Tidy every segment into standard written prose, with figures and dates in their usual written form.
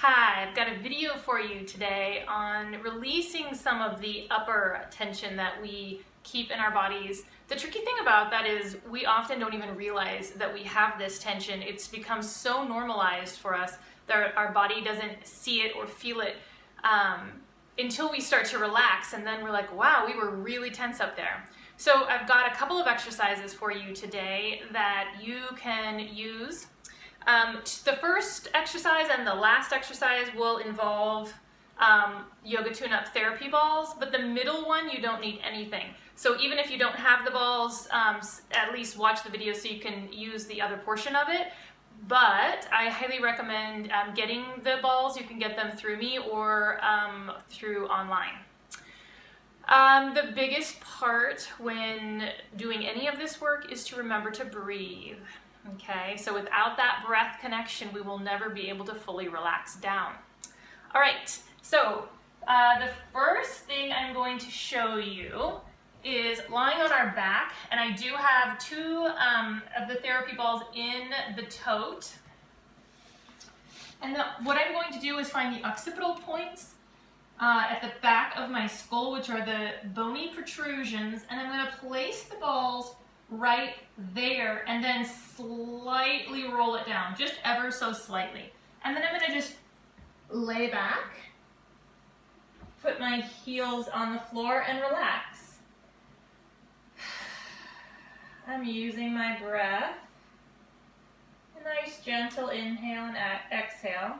Hi, I've got a video for you today on releasing some of the upper tension that we keep in our bodies. The tricky thing about that is we often don't even realize that we have this tension. It's become so normalized for us that our body doesn't see it or feel it until we start to relax, and then we're like, wow, we were really tense up there. So I've got a couple of exercises for you today that you can use. The first exercise and the last exercise will involve yoga tune-up therapy balls, but the middle one you don't need anything. So even if you don't have the balls, at least watch the video so you can use the other portion of it. But I highly recommend getting the balls. You can get them through me or through online. The biggest part when doing any of this work is to remember to breathe. Okay, so without that breath connection, we will never be able to fully relax down. All right, so the first thing I'm going to show you is lying on our back, and I do have two of the therapy balls in the tote. And what I'm going to do is find the occipital points at the back of my skull, which are the bony protrusions, and I'm going to place the balls right there and then slightly roll it down, just ever so slightly. And then I'm going to just lay back, put my heels on the floor and relax. I'm using my breath. A nice gentle inhale and exhale.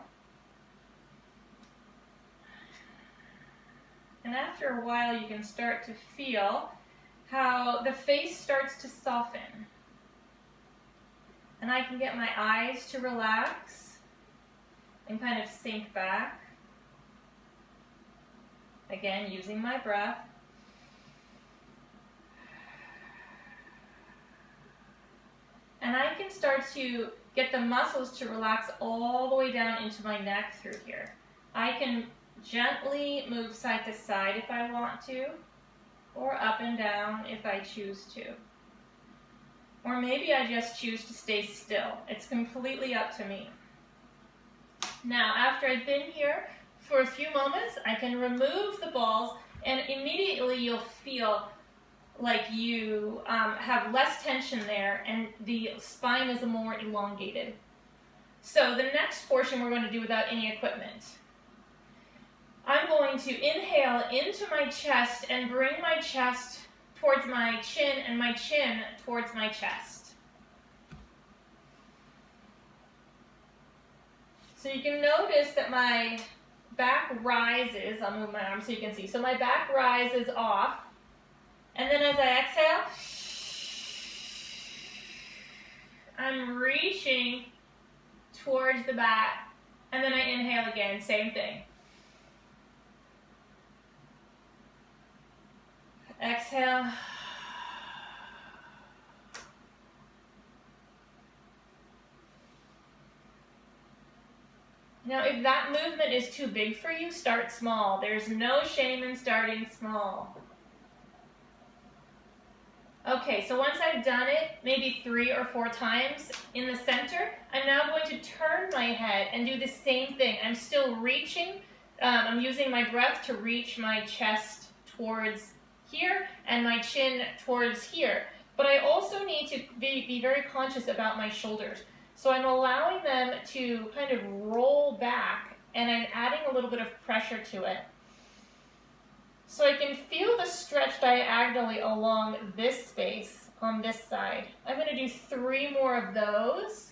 And after a while you can start to feel how the face starts to soften. And I can get my eyes to relax and kind of sink back. Again, using my breath. And I can start to get the muscles to relax all the way down into my neck through here. I can gently move side to side if I want to, or up and down if I choose to. Or maybe I just choose to stay still. It's completely up to me. Now, after I've been here for a few moments, I can remove the balls, and immediately you'll feel like you have less tension there, and the spine is more elongated. So the next portion we're going to do without any equipment. I'm going to inhale into my chest and bring my chest towards my chin and my chin towards my chest. So you can notice that my back rises. I'll move my arm so you can see. So my back rises off. And then as I exhale, I'm reaching towards the back. And then I inhale again, same thing. Exhale. Now, if that movement is too big for you, start small. There's no shame in starting small. Okay, so once I've done it, maybe 3 or 4 times in the center, I'm now going to turn my head and do the same thing. I'm still reaching. I'm using my breath to reach my chest towards here and my chin towards here. But I also need to be very conscious about my shoulders. So I'm allowing them to kind of roll back, and I'm adding a little bit of pressure to it. So I can feel the stretch diagonally along this space on this side. I'm going to do 3 more of those.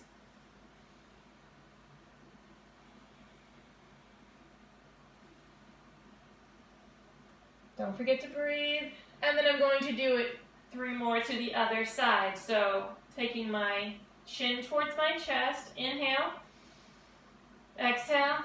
Don't forget to breathe. And then I'm going to do it 3 more to the other side. So taking my chin towards my chest, inhale, exhale,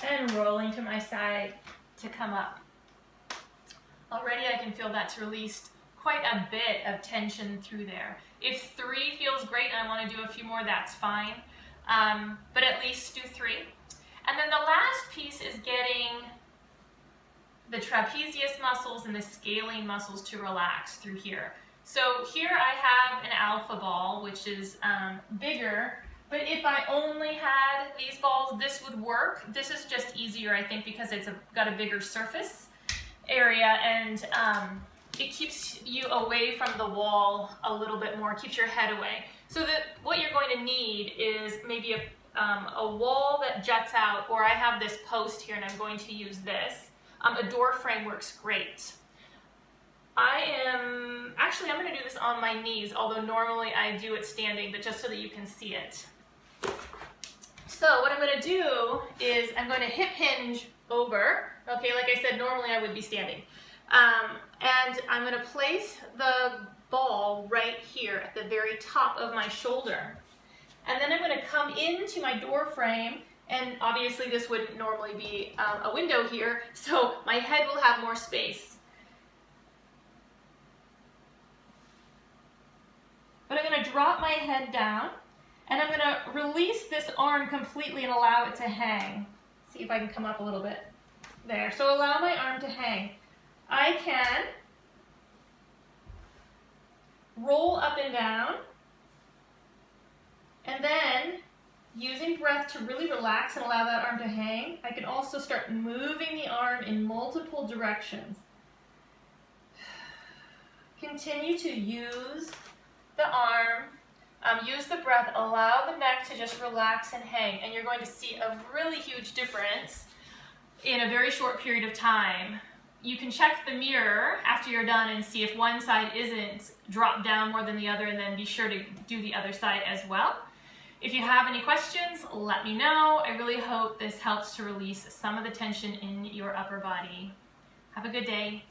and rolling to my side to come up. Already I can feel that's released quite a bit of tension through there. If 3 feels great and I want to do a few more, that's fine. but at least do 3. And then the last piece is getting the trapezius muscles and the scalene muscles to relax through here. So here I have an alpha ball, which is bigger, but if I only had these balls, this would work. This is just easier, I think, because it's got a bigger surface area, and it keeps you away from the wall a little bit more, keeps your head away. So that what you're going to need is maybe a wall that juts out, or I have this post here and I'm going to use this. A door frame works great. I'm going to do this on my knees, although normally I do it standing, but just so that you can see it. So what I'm going to do is I'm going to hip hinge over. Okay, like I said, normally I would be standing. And I'm going to place the ball right here at the very top of my shoulder. And then I'm going to come into my door frame, and obviously this wouldn't normally be a window here, so my head will have more space. But I'm going to drop my head down, and I'm going to release this arm completely and allow it to hang. See if I can come up a little bit. There. So allow my arm to hang. I can roll up and down, and then using breath to really relax and allow that arm to hang, I can also start moving the arm in multiple directions. Continue to use the arm, use the breath, allow the neck to just relax and hang, and you're going to see a really huge difference in a very short period of time. You can check the mirror after you're done and see if one side isn't dropped down more than the other, and then be sure to do the other side as well. If you have any questions, let me know. I really hope this helps to release some of the tension in your upper body. Have a good day.